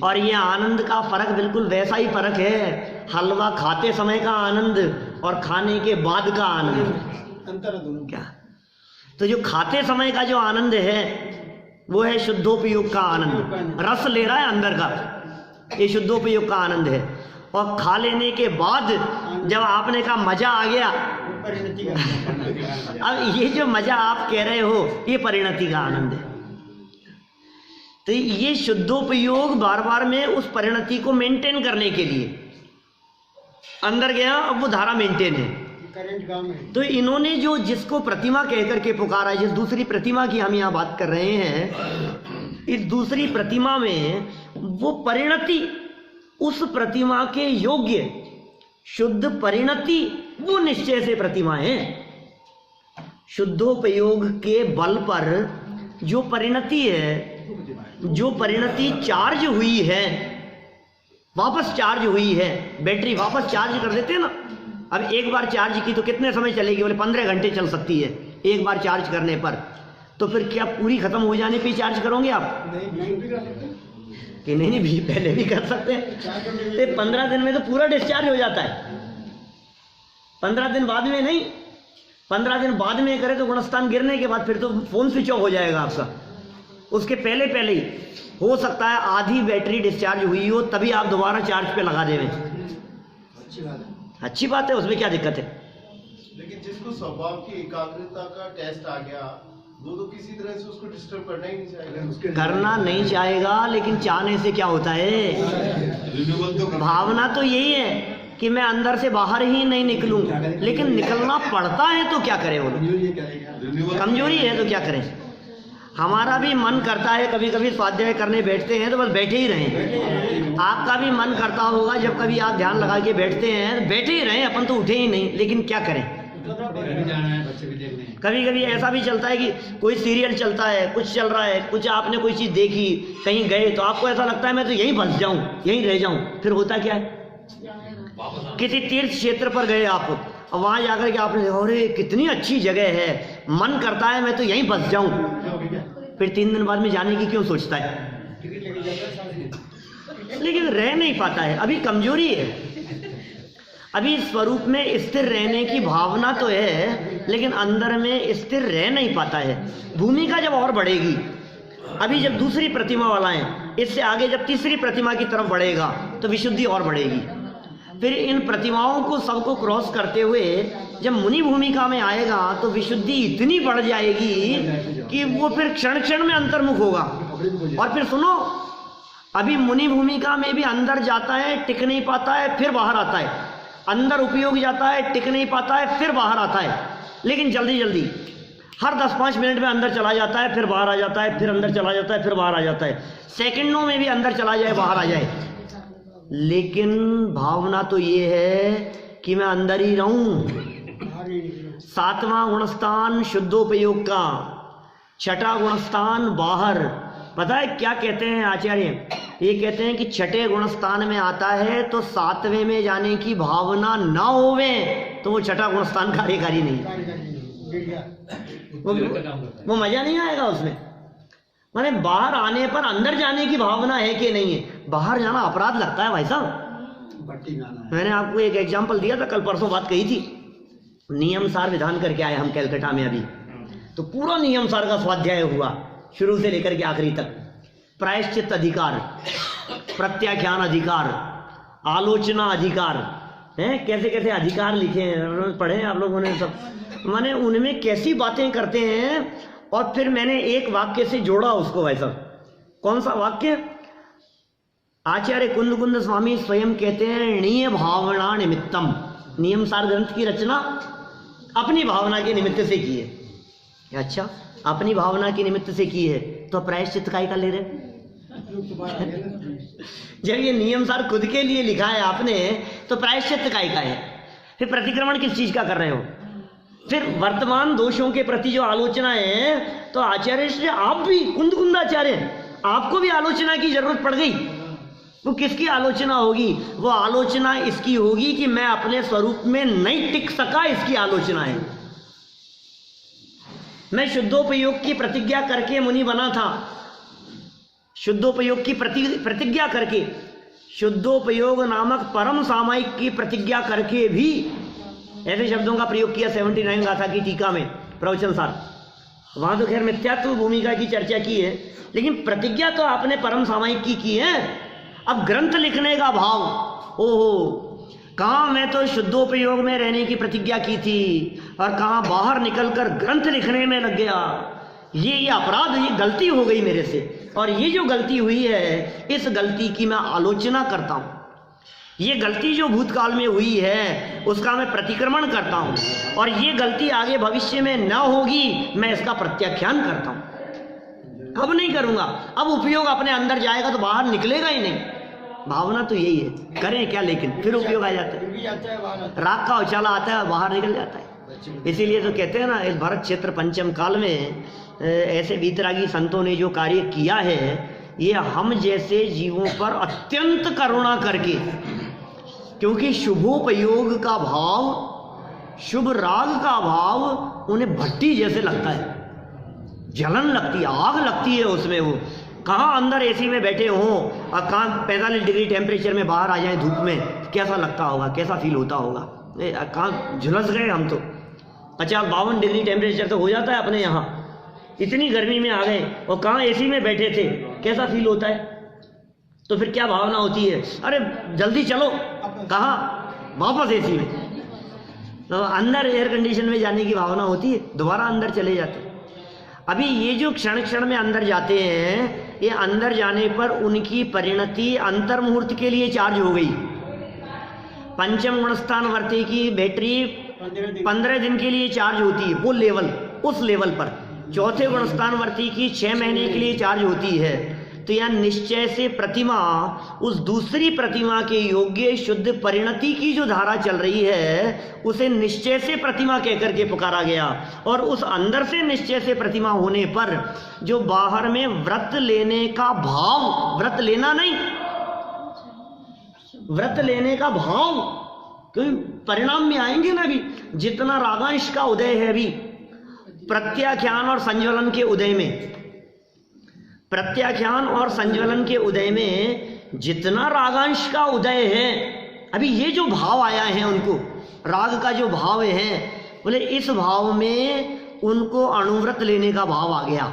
और ये आनंद का फर्क बिल्कुल वैसा ही फर्क है, हलवा खाते समय का आनंद और खाने के बाद का आनंद, अंतर है दोनों क्या। तो जो खाते समय का जो आनंद है वो है शुद्धोपयोग का आनंद, रस ले रहा है अंदर का, ये शुद्धोपयोग का आनंद है। और खा लेने के बाद जब आपने कहा मजा आ गया, परिणति का अब ये जो मजा आप कह रहे हो ये परिणति का आनंद है। तो ये शुद्धोपयोग बार बार में उस परिणति को मेंटेन करने के लिए अंदर गया, अब वो धारा मेंटेन है। करंट काम है। तो इन्होंने जो जिसको प्रतिमा कहकर के पुकारा, जिस दूसरी प्रतिमा की हम यहाँ बात कर रहे हैं, इस दूसरी प्रतिमा में वो परिणति, उस प्रतिमा के योग्य शुद्ध परिणति वो निश्चय से प्रतिमा है। शुद्धोपयोग के बल पर जो परिणति है, जो परिणति चार्ज हुई है, वापस चार्ज हुई है, बैटरी वापस चार्ज कर देते हैं ना। अब 1 बार चार्ज की तो कितने समय चलेगी? बोले 15 घंटे चल सकती है 1 बार चार्ज करने पर। तो फिर क्या पूरी खत्म हो जाने पे चार्ज करोगे आप? कि नहीं भी पहले भी कर सकते हैं। तो 15 दिन में तो पूरा डिस्चार्ज हो जाता है, 15 दिन बाद में नहीं। 15 दिन बाद में करे तो गुणस्थान गिरने के बाद फिर तो फोन स्विच ऑफ हो जाएगा आपका। उसके पहले पहले ही हो सकता है आधी बैटरी डिस्चार्ज हुई हो, तभी आप दोबारा चार्ज पे लगा देवें। अच्छी बात है, उसमें क्या दिक्कत है। लेकिन जिसको स्वभाव की एकाग्रता का टेस्ट आ गया, वो तो किसी तरह से उसको डिस्टर्ब करना ही नहीं चाहेगा। करना नहीं चाहेगा, लेकिन चाहने से क्या होता है। भावना तो यही है कि मैं अंदर से बाहर ही नहीं निकलूं, लेकिन निकलना पड़ता है तो क्या करें। वो कमजोरी है तो क्या करें। हमारा भी मन करता है, कभी कभी स्वाध्याय करने बैठते हैं तो बस बैठे ही रहें। आपका भी मन करता होगा जब कभी आप ध्यान लगा के बैठते हैं, बैठे ही रहें, अपन तो उठे ही नहीं, लेकिन क्या करें। कभी कभी ऐसा भी चलता है कि कोई सीरियल चलता है, कुछ चल रहा है, कुछ आपने कोई चीज़ देखी, कहीं गए तो आपको ऐसा लगता है मैं तो यहीं फंस जाऊं, यहीं रह जाऊं। फिर होता क्या है, किसी तीर्थ क्षेत्र पर गए आप, और वहां जाकर के आपने देखा अरे कितनी अच्छी जगह है, मन करता है मैं तो यहीं फंस जाऊं। फिर 3 दिन बाद में जाने की क्यों सोचता है, लेकिन रह नहीं पाता है। अभी कमजोरी है, अभी स्वरूप में स्थिर रहने की भावना तो है, लेकिन अंदर में स्थिर रह नहीं पाता है। भूमिका जब और बढ़ेगी, अभी जब दूसरी प्रतिमा वाला है, इससे आगे जब तीसरी प्रतिमा की तरफ बढ़ेगा तो विशुद्धि और बढ़ेगी। फिर इन प्रतिमाओं को सबको क्रॉस करते हुए जब मुनि भूमिका में आएगा तो विशुद्धि इतनी बढ़ जाएगी कि वो फिर क्षण क्षण में अंतर्मुख होगा। और फिर सुनो, अभी मुनि भूमिका में भी अंदर जाता है, टिक नहीं पाता है, फिर बाहर आता है, अंदर उपयोग जाता है, टिक नहीं पाता है, फिर बाहर आता है। लेकिन जल्दी जल्दी हर 10-5 मिनट में अंदर चला जाता है, फिर बाहर आ जाता है, फिर अंदर चला जाता है, फिर बाहर आ जाता है। सेकंडों में भी अंदर चला जाए, बाहर आ जाए। लेकिन भावना तो ये है कि मैं अंदर ही रहूं। 7वां गुणस्थान शुद्धोपयोग का, 6ठा गुणस्थान बाहर। पता है क्या कहते हैं आचार्य, ये कहते हैं कि 6ठे गुणस्थान में आता है तो 7वें में जाने की भावना ना होवे तो वो 6ठा गुणस्थान कार्यकारी नहीं, वो मजा नहीं आएगा उसमें। माने बाहर आने पर अंदर जाने की भावना है कि नहीं है। बाहर जाना अपराध लगता है भाई साहब। मैंने आपको एक एग्जांपल दिया था, कल परसों बात कही थी। नियम सार विधान करके आए हम कैलकाटा में अभी, तो पूरा नियम सार का स्वाध्याय हुआ शुरू से लेकर के आखिरी तक। प्रायश्चित अधिकार, प्रत्याख्यान अधिकार, आलोचना अधिकार, हैं कैसे कैसे अधिकार लिखे हैं, पढ़े आप लोगों ने सब। माने उनमें कैसी बातें करते हैं। और फिर मैंने एक वाक्य से जोड़ा उसको वैसा। कौन सा वाक्य, आचार्य कुंद स्वामी स्वयं कहते हैं णीय भावना निमित्तम। नियम सार ग्रंथ की रचना अपनी भावना के निमित्त से की है। अच्छा, अपनी भावना के निमित्त से की है तो प्रायश्चित काय का ले रहे। जब ये नियम सार खुद के लिए लिखा है आपने तो प्रायश्चित काय का है। फिर प्रतिक्रमण किस चीज का कर रहे हो। फिर वर्तमान दोषों के प्रति जो आलोचना है, तो आचार्य श्री आप भी कुंदाचार्य, आपको भी आलोचना की जरूरत पड़ गई। वो किसकी आलोचना होगी, वो आलोचना इसकी होगी कि मैं अपने स्वरूप में नहीं टिक सका, इसकी आलोचना है। मैं शुद्धोपयोग की प्रतिज्ञा करके मुनि बना था, शुद्धोपयोग की प्रतिज्ञा करके, शुद्धोपयोग नामक परम सामायिक की प्रतिज्ञा करके भी ऐसे शब्दों का प्रयोग किया 79 गाथा की टीका में प्रवचन सार। वहां तो खैर मिथ्यात्व भूमिका की चर्चा की है, लेकिन प्रतिज्ञा तो आपने परम सामायिक की है। अब ग्रंथ लिखने का भाव, ओहो, कहाँ मैं तो शुद्धोपयोग में रहने की प्रतिज्ञा की थी और कहाँ बाहर निकलकर ग्रंथ लिखने में लग गया। ये अपराध, ये गलती हो गई मेरे से, और ये जो गलती हुई है इस गलती की मैं आलोचना करता हूँ। ये गलती जो भूतकाल में हुई है उसका मैं प्रतिक्रमण करता हूँ, और ये गलती आगे भविष्य में न होगी, मैं इसका प्रत्याख्यान करता हूँ। अब नहीं करूँगा। अब उपयोग अपने अंदर जाएगा तो बाहर निकलेगा ही नहीं। भावना तो यही है, करें क्या, लेकिन फिर उपयोग आ जाता है। राग का उछाला आता है, बाहर निकल जाता है। इसीलिए तो कहते हैं ना, इस भरत क्षेत्र पंचम काल में ऐसे वीतरागी संतों ने जो कार्य किया है, ये हम जैसे जीवों पर अत्यंत करुणा करके, क्योंकि शुभोपयोग का भाव, शुभ राग का भाव उन्हें भट्टी जैसे लगता है, जलन लगती है, आग लगती है उसमें। वो कहाँ अंदर एसी में बैठे हों और कहाँ 45 डिग्री टेम्परेचर में बाहर आ जाए धूप में, कैसा लगता होगा, कैसा फील होता होगा। कहाँ झुलस गए हम तो। 50-52 डिग्री टेम्परेचर तो हो जाता है अपने यहाँ। इतनी गर्मी में आ गए और कहाँ एसी में बैठे थे, कैसा फील होता है? तो फिर क्या भावना होती है? अरे जल्दी चलो, कहाँ? वापस एसी में। तो अंदर एयर कंडीशन में जाने की भावना होती है, दोबारा अंदर चले जाते हैं। अभी ये जो क्षण क्षण में अंदर जाते हैं, ये अंदर जाने पर उनकी परिणति अंतर मुहूर्त के लिए चार्ज हो गई। पंचम गुणस्थान वर्ती की बैटरी 15 दिन के लिए चार्ज होती है, वो लेवल, उस लेवल पर। चौथे गुणस्थान वर्ती की 6 महीने के लिए चार्ज होती है। तो यह निश्चय से प्रतिमा उस दूसरी प्रतिमा के योग्य शुद्ध परिणति की जो धारा चल रही है, उसे निश्चय से प्रतिमा कहकर के पुकारा गया। और उस अंदर से निश्चय से प्रतिमा होने पर जो बाहर में व्रत लेने का भाव, व्रत लेना नहीं, व्रत लेने का भाव, क्योंकि परिणाम में आएंगे ना। अभी जितना रागांश का उदय है, अभी प्रत्याख्यान और संज्वलन के उदय में, प्रत्याख्यान और संज्वलन के उदय में जितना रागांश का उदय है, अभी ये जो भाव आया है उनको, राग का जो भाव है, बोले इस भाव में उनको अणुव्रत लेने का भाव आ गया,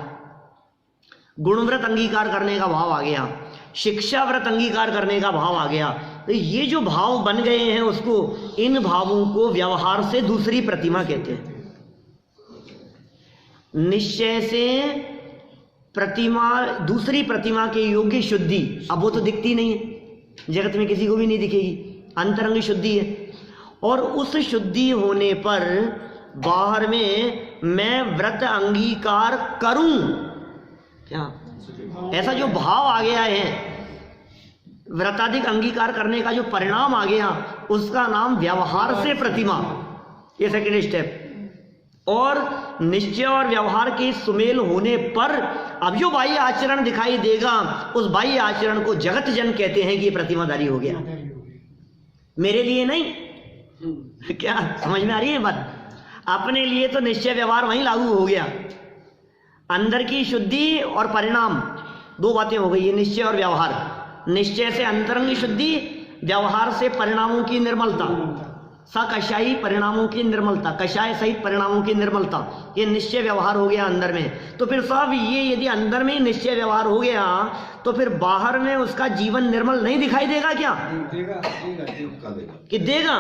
गुणव्रत अंगीकार करने का भाव आ गया, शिक्षा व्रत अंगीकार करने का भाव आ गया। तो ये जो भाव बन गए हैं उसको, इन भावों को व्यवहार से दूसरी प्रतिमा कहते हैं। निश्चय से प्रतिमा, दूसरी प्रतिमा के योग्य शुद्धि, अब वो तो दिखती नहीं है, जगत में किसी को भी नहीं दिखेगी, अंतरंग शुद्धि है। और उस शुद्धि होने पर बाहर में मैं व्रत अंगीकार करूं, क्या ऐसा जो भाव आ गया है, व्रताधिक अंगीकार करने का जो परिणाम आ गया, उसका नाम व्यवहार से प्रतिमा, ये सेकेंड स्टेप। और निश्चय और व्यवहार के सुमेल होने पर अब जो बाह्य आचरण दिखाई देगा, उस बाह्य आचरण को जगत जन कहते हैं कि ये प्रतिमाधारी हो गया, मेरे लिए नहीं। क्या समझ में आ रही है बात? अपने लिए तो निश्चय व्यवहार वहीं लागू हो गया। अंदर की शुद्धि और परिणाम, दो बातें हो गई, ये निश्चय और व्यवहार। निश्चय से अंतरंग शुद्धि, व्यवहार से परिणामों की निर्मलता, सकषायी परिणामों की निर्मलता, कषाय सहित परिणामों की निर्मलता, ये निश्चय व्यवहार हो गया अंदर में। तो फिर साहब ये यदि अंदर में ही निश्चय व्यवहार हो गया, तो फिर बाहर में उसका जीवन निर्मल नहीं दिखाई देगा क्या? कि देगा।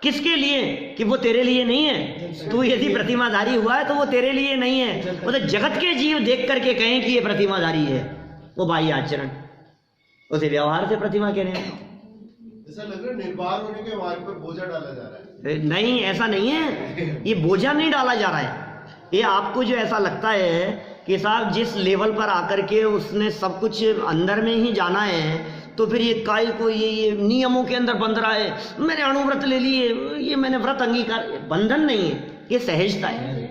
किसके लिए? कि वो तेरे लिए नहीं है। तू यदि प्रतिमाधारी हुआ है तो वो तेरे लिए नहीं है, वो तो जगत के जीव देख करके कहें कि ये प्रतिमाधारी है, वो बाह्य आचरण, उसे व्यवहार से प्रतिमा कह रहे हैं। ऐसा लग रहा है निर्भर होने के हमारे पर बोझा डाला जा रहा है। नहीं, ऐसा नहीं है, ये बोझा नहीं डाला जा रहा है। ये आपको जो ऐसा लगता है कि साहब जिस लेवल पर आकर के उसने सब कुछ अंदर में ही जाना है, तो फिर ये काय को ये नियमों के अंदर बंध रहा है, मैंने अणुव्रत ले लिए, ये मैंने व्रत अंगीकार, बंधन नहीं है, ये सहजता है।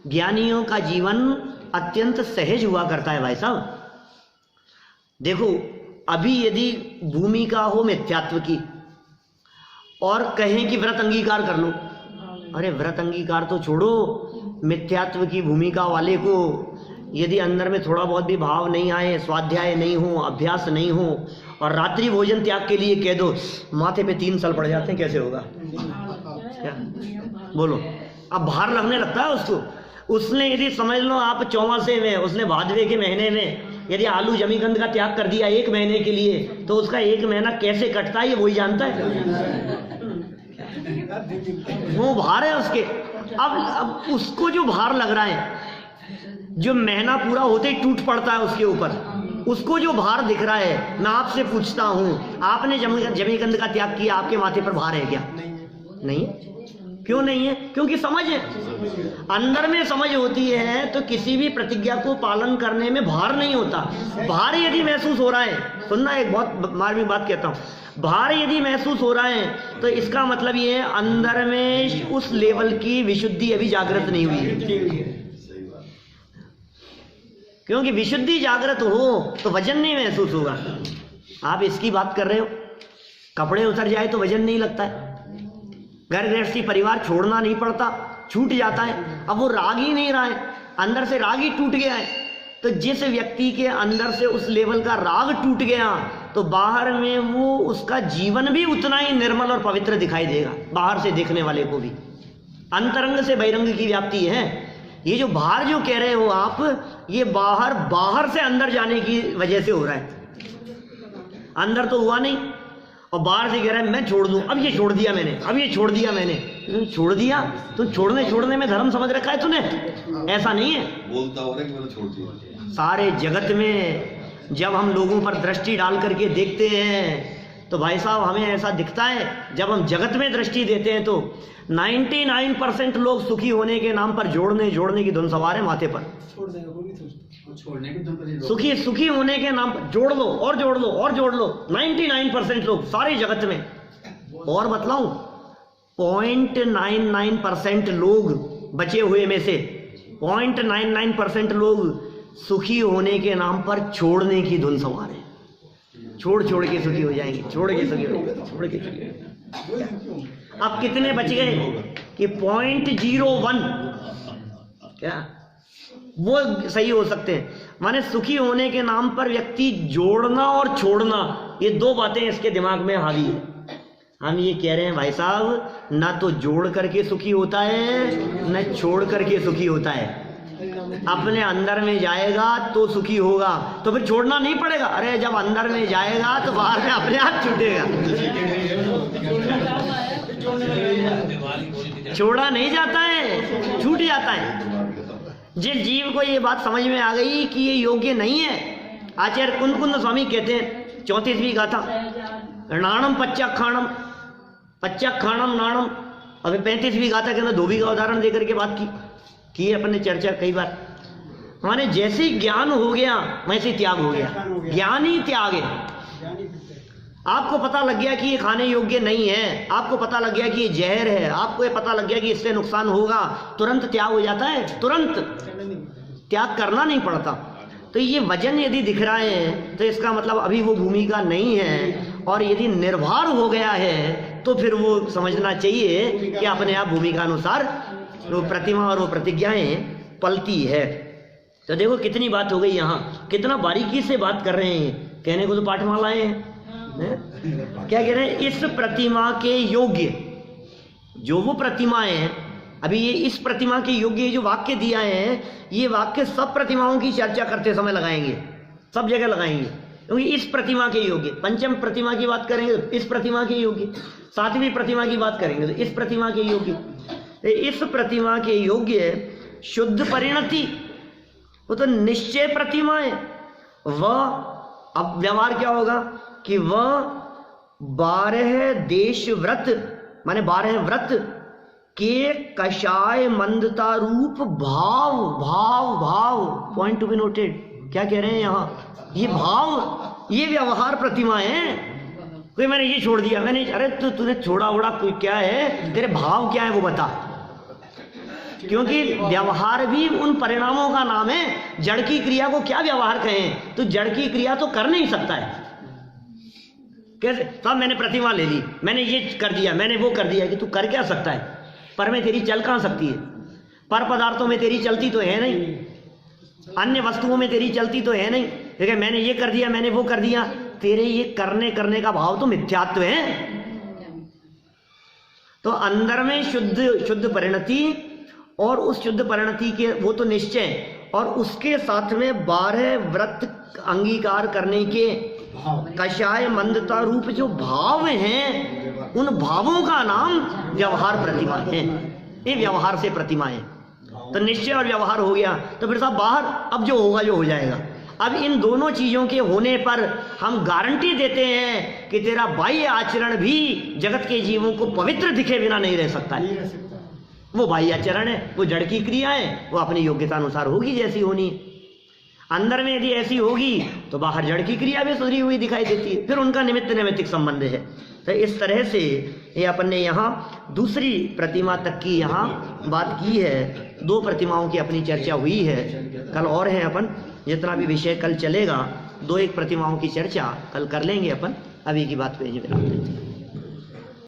ज्ञानियों का जीवन अत्यंत सहज हुआ करता है भाई साहब। देखो अभी यदि भूमिका हो मिथ्यात्व की और कहें कि व्रत अंगीकार कर लो, अरे व्रत अंगीकार तो छोड़ो, मिथ्यात्व की भूमिका वाले को यदि अंदर में थोड़ा बहुत भी भाव नहीं आए, स्वाध्याय नहीं हो, अभ्यास नहीं हो, और रात्रि भोजन त्याग के लिए कह दो, माथे पे 3 साल पड़ जाते हैं, कैसे होगा? क्या बोलो? अब भार लगने लगता है उसको। उसने यदि समझ लो आप चौमासे में, उसने भादवे के महीने में यदि आलू जमीकंद का त्याग कर दिया 1 महीने के लिए, तो उसका 1 महीना कैसे कटता है ये वही जानता है। वो भार है उसके। अब उसको जो भार लग रहा है, जो महीना पूरा होते ही टूट पड़ता है उसके ऊपर, उसको जो भार दिख रहा है, मैं आपसे पूछता हूँ, आपने जमीकंद का त्याग किया, आपके माथे पर भार है क्या? नहीं। क्यों नहीं है? क्योंकि समझ है, अंदर में समझ होती है, तो किसी भी प्रतिज्ञा को पालन करने में भार नहीं होता। भार यदि महसूस हो रहा है, सुनना एक बहुत मार्मिक बात कहता हूँ, भार यदि महसूस हो रहा है तो इसका मतलब ये है अंदर में उस लेवल की विशुद्धि अभी जागृत नहीं हुई है। क्योंकि विशुद्धि जागृत हो तो वजन नहीं महसूस होगा। आप इसकी बात कर रहे हो, कपड़े उतर जाए तो वजन नहीं लगता है, घर गृहस्थी परिवार छोड़ना नहीं पड़ता, छूट जाता है। अब वो राग ही नहीं रहा है, अंदर से राग ही टूट गया है। तो जिस व्यक्ति के अंदर से उस लेवल का राग टूट गया, तो बाहर में वो उसका जीवन भी उतना ही निर्मल और पवित्र दिखाई देगा, बाहर से देखने वाले को भी। अंतरंग से बहिरंग की व्याप्ति है। ये जो बाहर जो कह रहे हो आप, ये बाहर से अंदर जाने की वजह से हो रहा है, अंदर तो हुआ नहीं। और बाहर से कह रहा है मैं छोड़ दूं, अब ये छोड़ दिया मैंने, अब ये छोड़ दिया मैंने। छोड़ दिया तो छोड़ने में धर्म समझ रखा है तूने? ऐसा नहीं है। बोलता हो रहा है कि मैंने छोड़ दिया। सारे जगत में जब हम लोगों पर दृष्टि डाल करके देखते हैं तो भाई साहब हमें ऐसा दिखता है, जब हम जगत में दृष्टि देते हैं तो 99% लोग सुखी होने के नाम पर जोड़ने की धुन सवार है माथे पर। छोड़ने की धुन सुखी होने के नाम पर जोड़ लो और जोड़ लो और जोड़ लो। 99% लोग सारे जगत में, और बतलाऊं 0.99% लोग बचे हुए में से 0.99% लोग सुखी होने के नाम पर छोड़ने की धुन सवार है। छोड़ के सुखी हो जाएंगे, छोड़ के सुखी अब कितने बच गए कि 0.01 क्या वो सही हो सकते हैं। माने सुखी होने के नाम पर व्यक्ति जोड़ना और छोड़ना, ये दो बातें इसके दिमाग में हावी है। हम ये कह रहे हैं भाई साहब, ना तो जोड़ करके सुखी होता है न छोड़ करके सुखी होता है। अपने अंदर में जाएगा तो सुखी होगा, तो फिर छोड़ना नहीं पड़ेगा। अरे जब अंदर में जाएगा तो बाहर में अपने आप छूटेगा। छोड़ा नहीं जाता है, छूट जाता है। जिस जीव को ये बात समझ में आ गई कि ये योग्य नहीं है, आचार्य कुंद स्वामी कहते हैं 34वीं गाथा, नाणम पच्चखाणम नाणम। अभी 35वीं गाथा के अंदर धोबी का उदाहरण देकर के बात की है अपन ने चर्चा कई बार। माने जैसे ही ज्ञान हो गया वैसे ही त्याग हो गया, ज्ञान ही त्याग है। आपको पता लग गया कि ये खाने योग्य नहीं है, आपको पता लग गया कि ये जहर है, आपको ये पता लग गया कि इससे नुकसान होगा, तुरंत त्याग हो जाता है, तुरंत त्याग करना नहीं पड़ता। तो ये वजन यदि दिख रहा है तो इसका मतलब अभी वो भूमिका नहीं है, और यदि निर्भर हो गया है तो फिर वो समझना चाहिए कि अपने आप भूमिका अनुसार वो प्रतिमा और वो प्रतिज्ञाएं पलती है। तो देखो कितनी बात हो गई यहाँ, कितना बारीकी से बात कर रहे हैं। कहने को तो पाठमालाएं हैं, क्या कह रहे हैं? इस प्रतिमा के योग्य जो वो प्रतिमाएं हैं, अभी ये इस प्रतिमा के योग्य जो वाक्य दिया है, ये वाक्य सब प्रतिमाओं की चर्चा करते समय लगाएंगे, सब जगह लगाएंगे। क्योंकि इस प्रतिमा के योग्य, पंचम प्रतिमा की बात करेंगे तो इस प्रतिमा के योग्य, सातवीं प्रतिमा की बात करेंगे तो इस प्रतिमा के योग्य। इस प्रतिमा के योग्य शुद्ध परिणति, वो तो निश्चय प्रतिमा है। वह अब व्यवहार क्या होगा कि वह 12 देश व्रत, माने 12 व्रत के कषाय मंदता रूप भाव पॉइंट टू बी नोटेड। क्या कह रहे हैं यहाँ? ये भाव, ये व्यवहार प्रतिमा है। कोई मैंने ये छोड़ दिया, मैंने, अरे तूने छोड़ा उड़ा कोई क्या है, तेरे भाव क्या है वो बता। क्योंकि व्यवहार भी उन परिणामों का नाम है। जड़ की क्रिया को क्या व्यवहार कहें? तो जड़ की क्रिया तो कर नहीं सकता है। कैसे? तो मैंने प्रतिमा ले ली, मैंने ये कर दिया, मैंने वो कर दिया, कि तू कर क्या सकता है? पर में तेरी चल कहाँ सकती है? पर पदार्थों में तेरी चलती तो है नहीं, अन्य वस्तुओं में तेरी चलती तो है नहीं। लेकिन मैंने ये कर दिया, मैंने वो कर दिया, तेरे ये करने का भाव तो मिथ्यात्व है। तो अंदर में शुद्ध परिणति, और उस शुद्ध परिणति के वो तो निश्चय, और उसके साथ में 12 व्रत अंगीकार करने के कषाय मंदता रूप जो भाव हैं, उन भावों का नाम व्यवहार प्रतिमा है। ये व्यवहार से प्रतिमा है। तो निश्चय और व्यवहार हो गया, तो फिर साहब बाहर अब जो होगा जो हो जाएगा। अब इन दोनों चीजों के होने पर हम गारंटी देते हैं कि तेरा बाह्य आचरण भी जगत के जीवों को पवित्र दिखे बिना नहीं रह सकता है। वो बाह्य आचरण है, वो जड़ की क्रिया है, वो अपनी योग्यता अनुसार होगी जैसी होनी है। अंदर में यदि ऐसी होगी तो बाहर जड़ की क्रिया भी सुधरी हुई दिखाई देती है, फिर उनका निमित्त नैमित्तिक संबंध है। तो इस तरह से ये अपन ने यहाँ दूसरी प्रतिमा तक की यहाँ बात की है। 2 प्रतिमाओं की अपनी चर्चा हुई है। कल और है अपन, जितना भी विषय कल चलेगा 2-1 प्रतिमाओं की चर्चा कल कर लेंगे अपन। अभी की बात पे यहीं विराम देते हैं।